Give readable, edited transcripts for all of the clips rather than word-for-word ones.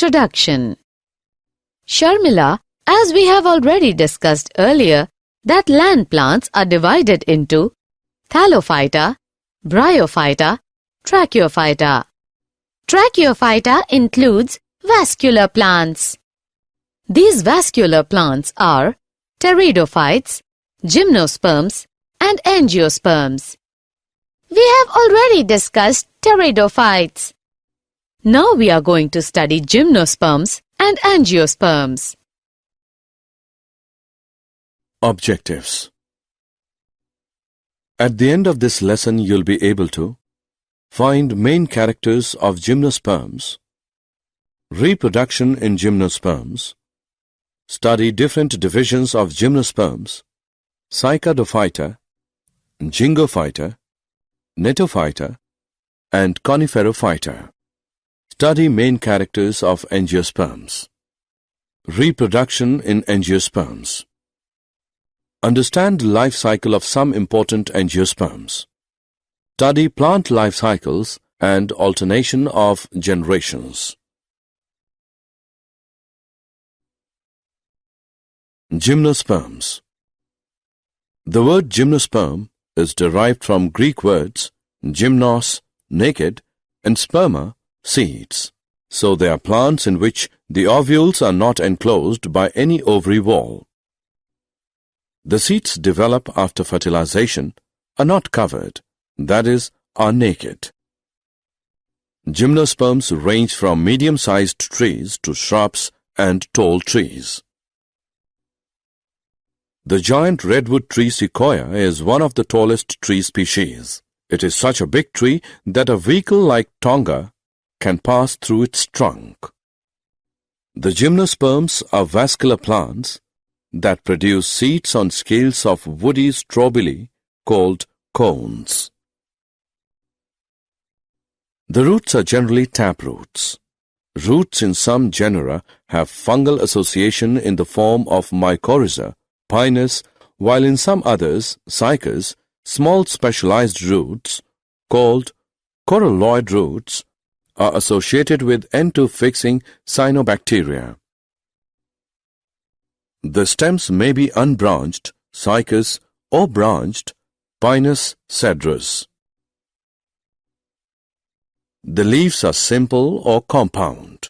Introduction. Sharmila, as we have already discussed earlier, that land plants are divided into Thallophyta, Bryophyta, Tracheophyta. Tracheophyta includes vascular plants. These vascular plants are Pteridophytes, gymnosperms, and angiosperms. We have already discussed Pteridophytes. Now we are going to study gymnosperms and angiosperms. Objectives. At the end of this lesson, you'll be able to find main characters of gymnosperms, reproduction in gymnosperms, study different divisions of gymnosperms, Cycadophyta, Gingophyta, Gnetophyta, and Coniferophyta. Study main characters of angiosperms. Reproduction in angiosperms. Understand the life cycle of some important angiosperms. Study plant life cycles and alternation of generations. Gymnosperms. The word gymnosperm is derived from Greek words gymnos, naked, and sperma, seeds. So they are plants in which the ovules are not enclosed by any ovary wall. The seeds develop after fertilization, are not covered, that is, are naked. Gymnosperms range from medium-sized trees to shrubs and tall trees. The giant redwood tree sequoia is one of the tallest tree species. It is such a big tree that a vehicle like Tonga can pass through its trunk. The gymnosperms are vascular plants that produce seeds on scales of woody strobili called cones. The roots are generally taproots. Roots in some genera have fungal association in the form of mycorrhiza, pinus, while in some others, cycas, small specialized roots called coralloid roots are associated with N2-fixing cyanobacteria. The stems may be unbranched, cycas, or branched, pinus cedrus. The leaves are simple or compound.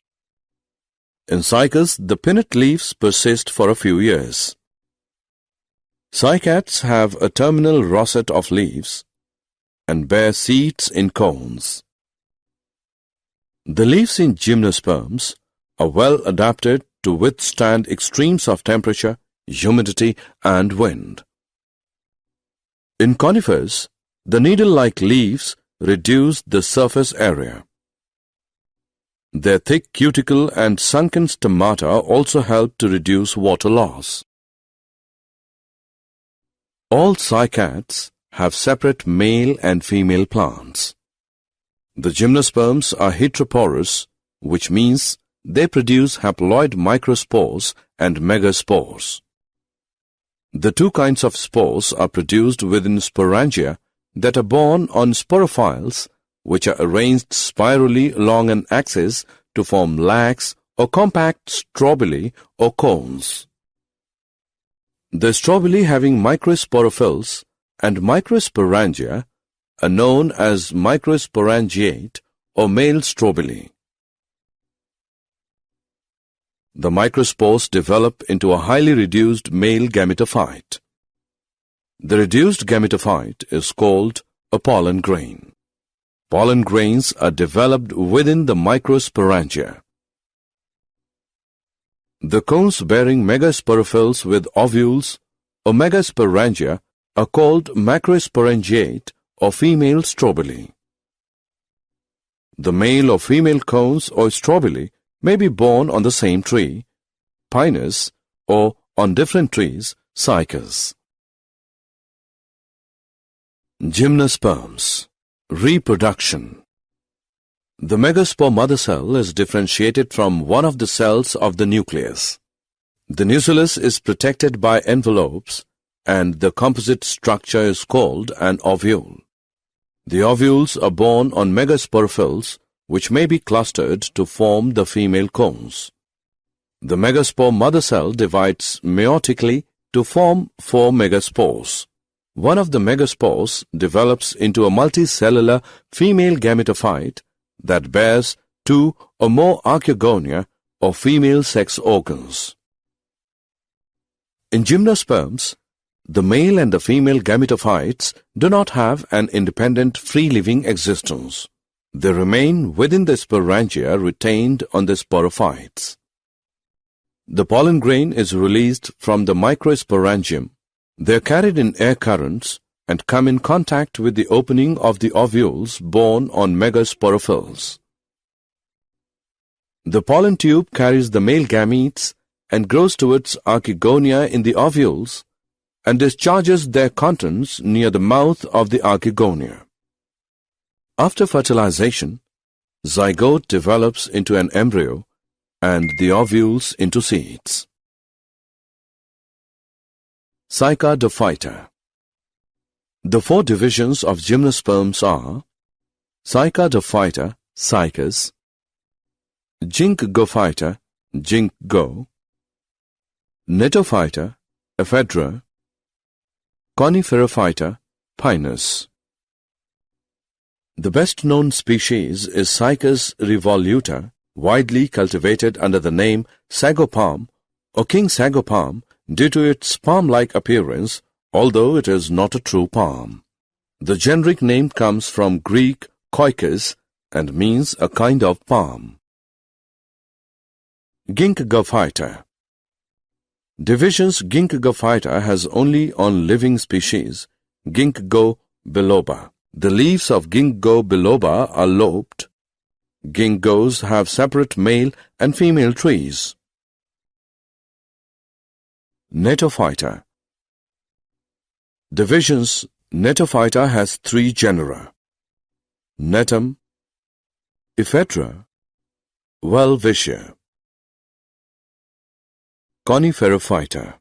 In cycas, the pinnate leaves persist for a few years. Cycads have a terminal rosette of leaves and bear seeds in cones. The leaves in gymnosperms are well adapted to withstand extremes of temperature, humidity, and wind. In conifers, the needle-like leaves reduce the surface area. Their thick cuticle and sunken stomata also help to reduce water loss. All cycads have separate male and female plants. The gymnosperms are heteroporous, which means they produce haploid microspores and megaspores. The two kinds of spores are produced within sporangia that are borne on sporophyles, which are arranged spirally along an axis to form lax or compact strobili or cones. The strobili having microsporophylls and microsporangia are known as microsporangiate or male strobili. The microspores develop into a highly reduced male gametophyte. The reduced gametophyte is called a pollen grain. Pollen grains are developed within the microsporangia. The cones bearing megasporophylls with ovules or megasporangia are called macrosporangiate or female strobili. The male or female cones or strobili may be borne on the same tree, pinus, or on different trees, cycas. Gymnosperms. Reproduction. The megaspore mother cell is differentiated from one of the cells of the nucleus. The nucleus is protected by envelopes, and the composite structure is called an ovule. The ovules are borne on megasporophylls which may be clustered to form the female cones. The megaspore mother cell divides meiotically to form 4 megaspores. One of the megaspores develops into a multicellular female gametophyte that bears 2 or more archegonia or female sex organs. In gymnosperms, the male and the female gametophytes do not have an independent free-living existence. They remain within the sporangia retained on the sporophytes. The pollen grain is released from the microsporangium. They are carried in air currents and come in contact with the opening of the ovules borne on megasporophylls. The pollen tube carries the male gametes and grows towards archegonia in the ovules and discharges their contents near the mouth of the archegonia. After fertilization, zygote develops into an embryo and the ovules into seeds. Cycadophyta. The 4 divisions of gymnosperms are Cycadophyta, cycas, Ginkgophyta, ginkgo, Gnetophyta, ephedra, Coniferophyta, pinus. The best-known species is Cycas revoluta, widely cultivated under the name sago palm or king sago palm due to its palm-like appearance, although it is not a true palm. The generic name comes from Greek koikos and means a kind of palm. Ginkgophyta. Divisions Ginkgophyta has only on living species, Ginkgo biloba. The leaves of Ginkgo biloba are lobed. Ginkgos have separate male and female trees. Gnetophyta. Divisions Gnetophyta has 3 genera: Gnetum, ephedra, Welwitschia. Coniferophyta.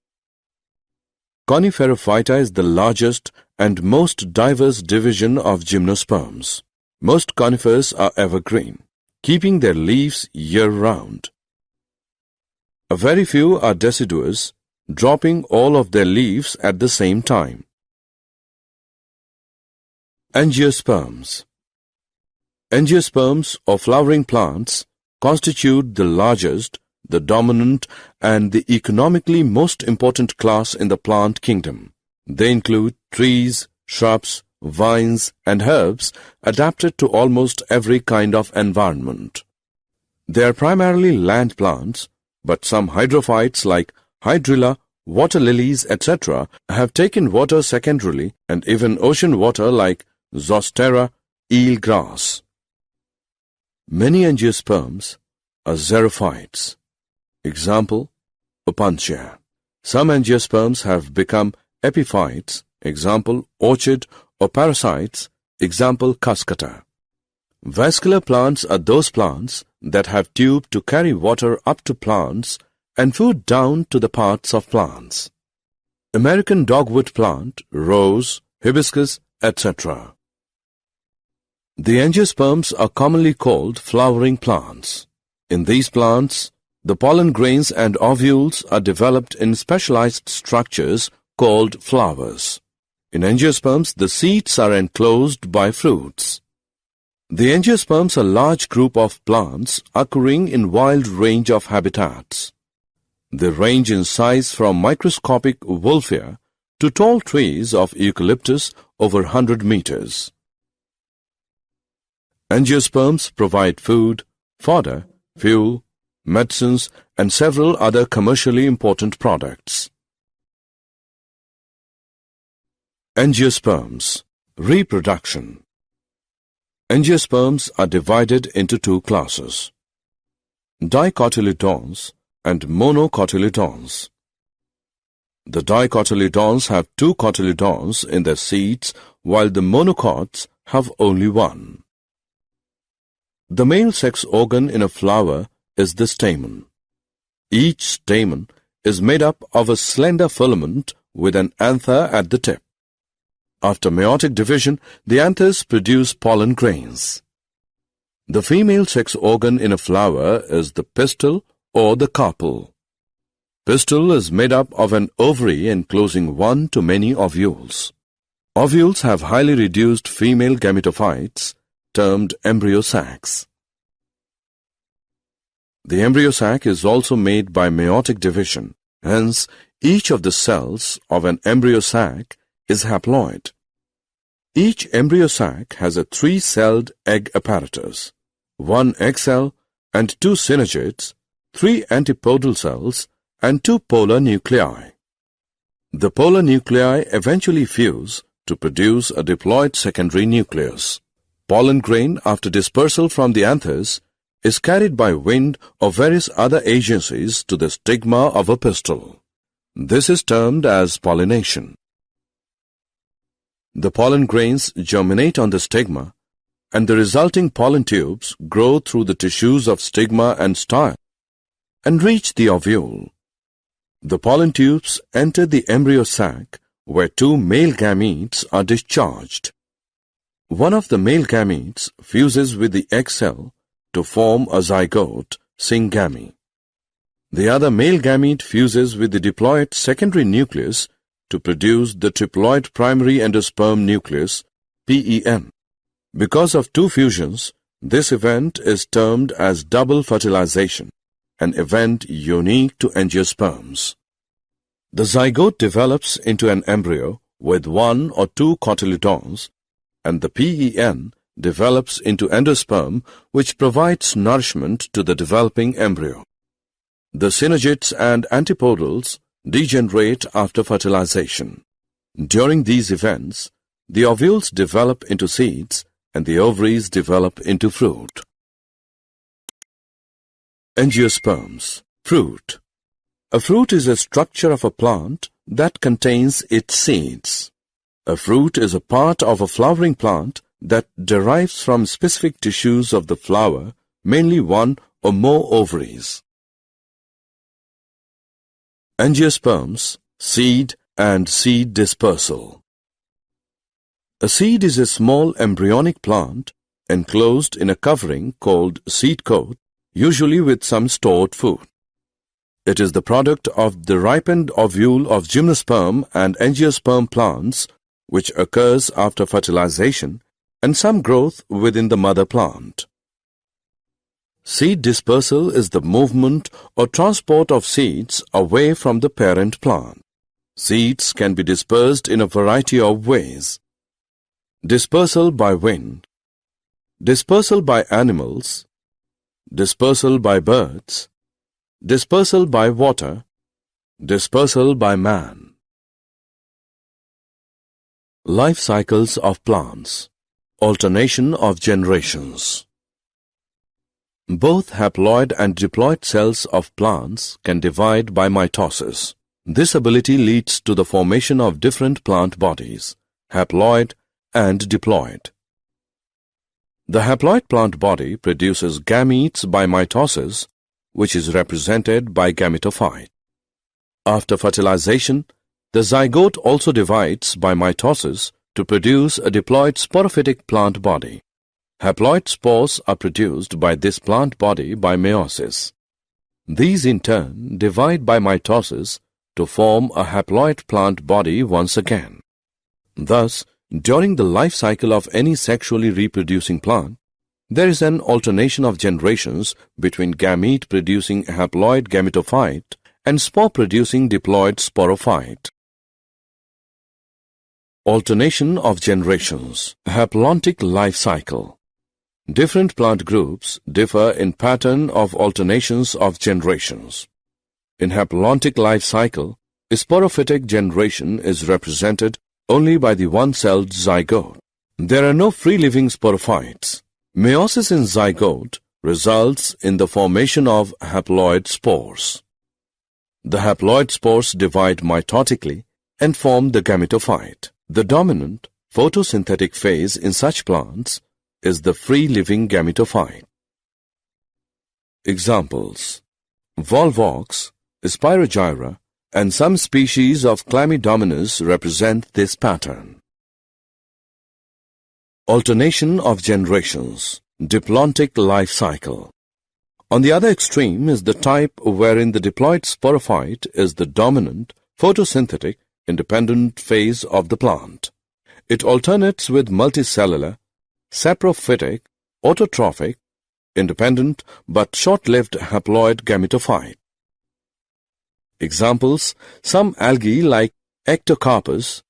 Coniferophyta is the largest and most diverse division of gymnosperms. Most conifers are evergreen, keeping their leaves year-round. A very few are deciduous, dropping all of their leaves at the same time. Angiosperms. Angiosperms or flowering plants constitute the largest, the dominant and the economically most important class in the plant kingdom. They include trees, shrubs, vines and herbs adapted to almost every kind of environment. They are primarily land plants, but some hydrophytes like hydrilla, water lilies, etc. have taken water secondarily, and even ocean water like Zostera, eel grass. Many angiosperms are xerophytes. Example, Opuntia. Some angiosperms have become epiphytes. Example, orchid or parasites. Example, Cuscuta. Vascular plants are those plants that have tube to carry water up to plants and food down to the parts of plants. American dogwood plant, rose, hibiscus, etc. The angiosperms are commonly called flowering plants. In these plants, the pollen grains and ovules are developed in specialized structures called flowers. In angiosperms, the seeds are enclosed by fruits. The angiosperms are a large group of plants occurring in wide range of habitats. They range in size from microscopic wolfia to tall trees of eucalyptus over 100 meters. Angiosperms provide food, fodder, fuel, medicines, and several other commercially important products. Angiosperms. Reproduction. Angiosperms are divided into 2 classes: dicotyledons and monocotyledons. The dicotyledons have 2 cotyledons in their seeds, while the monocots have only 1. The male sex organ in a flower is the stamen. Each stamen is made up of a slender filament with an anther at the tip. After meiotic division, the anthers produce pollen grains. The female sex organ in a flower is the pistil or the carpel. Pistil is made up of an ovary enclosing one to many ovules. Ovules have highly reduced female gametophytes termed embryo sacs. The embryo sac is also made by meiotic division. Hence, each of the cells of an embryo sac is haploid. Each embryo sac has a 3-celled egg apparatus, 1 egg cell and 2 synergids, 3 antipodal cells and 2 polar nuclei. The polar nuclei eventually fuse to produce a diploid secondary nucleus. Pollen grain, after dispersal from the anthers, is carried by wind or various other agencies to the stigma of a pistil. This is termed as pollination. The pollen grains germinate on the stigma, and the resulting pollen tubes grow through the tissues of stigma and style and reach the ovule. The pollen tubes enter the embryo sac, where 2 male gametes are discharged. One of the male gametes fuses with the egg cell to form a zygote, syngamy. The other male gamete fuses with the diploid secondary nucleus to produce the triploid primary endosperm nucleus, PEN. Because of 2 fusions, this event is termed as double fertilization, an event unique to angiosperms. The zygote develops into an embryo with 1 or 2 cotyledons, and the PEN develops into endosperm, which provides nourishment to the developing embryo. The synergids and antipodals degenerate after fertilization. During these events, the ovules develop into seeds and the ovaries develop into fruit. Angiosperms. Fruit. A fruit is a structure of a plant that contains its seeds. A fruit is a part of a flowering plant that derives from specific tissues of the flower, mainly 1 or more ovaries. Angiosperms, seed and seed dispersal. A seed is a small embryonic plant enclosed in a covering called seed coat, usually with some stored food. It is the product of the ripened ovule of gymnosperm and angiosperm plants, which occurs after fertilization, and some growth within the mother plant. Seed dispersal is the movement or transport of seeds away from the parent plant. Seeds can be dispersed in a variety of ways. Dispersal by wind, dispersal by animals, dispersal by birds, dispersal by water, dispersal by man. Life cycles of plants. Alternation of generations. Both haploid and diploid cells of plants can divide by mitosis. This ability leads to the formation of different plant bodies, haploid and diploid. The haploid plant body produces gametes by mitosis, which is represented by gametophyte. After fertilization, the zygote also divides by mitosis to produce a diploid sporophytic plant body. Haploid spores are produced by this plant body by meiosis. These in turn divide by mitosis to form a haploid plant body once again. Thus, during the life cycle of any sexually reproducing plant, there is an alternation of generations between gamete-producing haploid gametophyte and spore-producing diploid sporophyte. Alternation of generations. Haplontic life cycle. Different plant groups differ in pattern of alternations of generations. In haplontic life cycle, a sporophytic generation is represented only by the one-celled zygote. There are no free-living sporophytes. Meiosis in zygote results in the formation of haploid spores. The haploid spores divide mitotically and form the gametophyte. The dominant photosynthetic phase in such plants is the free-living gametophyte. Examples: Volvox, Spirogyra, and some species of Chlamydomonas represent this pattern. Alternation of generations. diplontic life cycle. On the other extreme is the type wherein the diploid sporophyte is the dominant, photosynthetic, independent phase of the plant. It alternates with multicellular, saprophytic, autotrophic, independent but short-lived haploid gametophyte. Examples: some algae like Ectocarpus,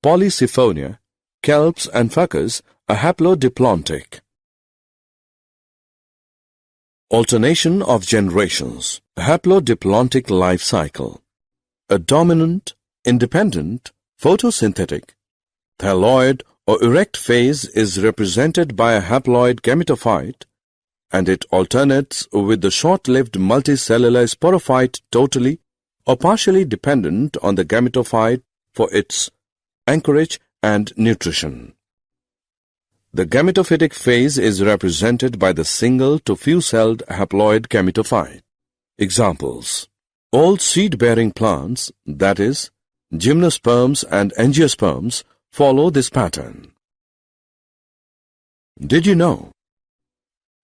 Polysiphonia, kelps and fuckers are haplodiplontic. Alternation of generations, haplodiplontic life cycle. A dominant, independent, photosynthetic, thalloid or erect phase is represented by a haploid gametophyte, and it alternates with the short-lived multicellular sporophyte totally or partially dependent on the gametophyte for its anchorage and nutrition. The gametophytic phase is represented by the single to few-celled haploid gametophyte. Examples: all seed-bearing plants, that is, gymnosperms and angiosperms, follow this pattern. Did you know?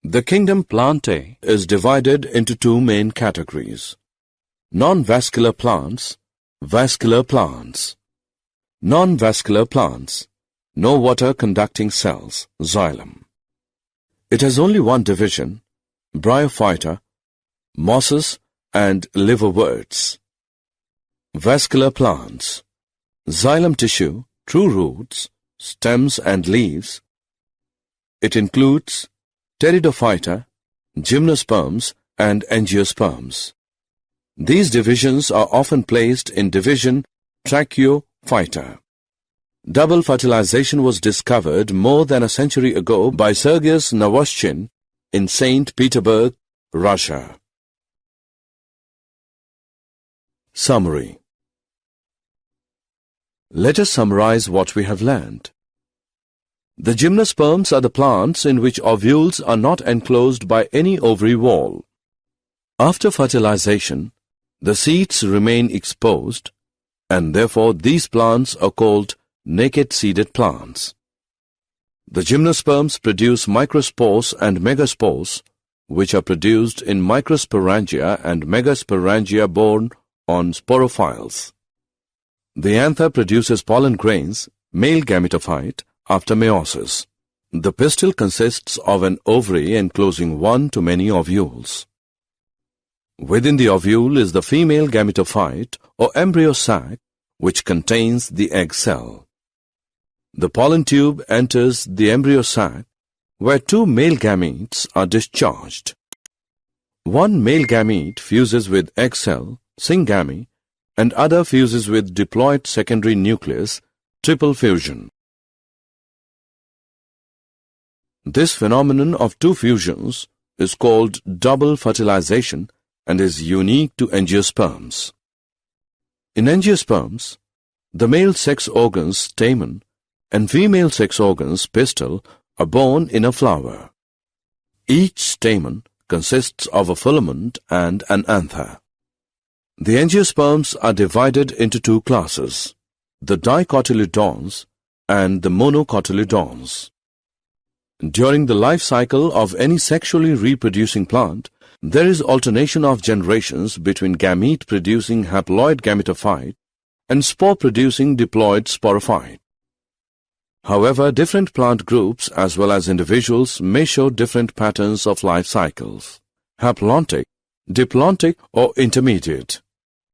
The kingdom Plantae is divided into two main categories: non-vascular plants, vascular plants. Non-vascular plants, no water-conducting cells, xylem. It has only one division, Bryophyta, mosses and liverworts. Vascular plants, xylem tissue, true roots, stems and leaves. It includes Pteridophyta, gymnosperms and angiosperms. These divisions are often placed in division Tracheophyta. Double fertilization was discovered more than a century ago by Sergius Navoschin in St. Petersburg, Russia. Summary. Let us summarize what we have learned. The gymnosperms are the plants in which ovules are not enclosed by any ovary wall. After fertilization, the seeds remain exposed, and therefore these plants are called naked-seeded plants. The gymnosperms produce microspores and megaspores, which are produced in microsporangia and megasporangia borne on sporophyles. The anther produces pollen grains, male gametophyte, after meiosis. The pistil consists of an ovary enclosing one to many ovules. Within the ovule is the female gametophyte or embryo sac, which contains the egg cell. The pollen tube enters the embryo sac, where two male gametes are discharged. One male gamete fuses with egg cell, syngamy, and other fuses with diploid secondary nucleus, triple fusion. This phenomenon of two fusions is called double fertilization and is unique to angiosperms. In angiosperms, the male sex organs stamen and female sex organs pistil are borne in a flower. Each stamen consists of a filament and an anther. The angiosperms are divided into two classes, the dicotyledons and the monocotyledons. During the life cycle of any sexually reproducing plant, there is alternation of generations between gamete-producing haploid gametophyte and spore-producing diploid sporophyte. However, different plant groups as well as individuals may show different patterns of life cycles: haplontic, diplontic or intermediate.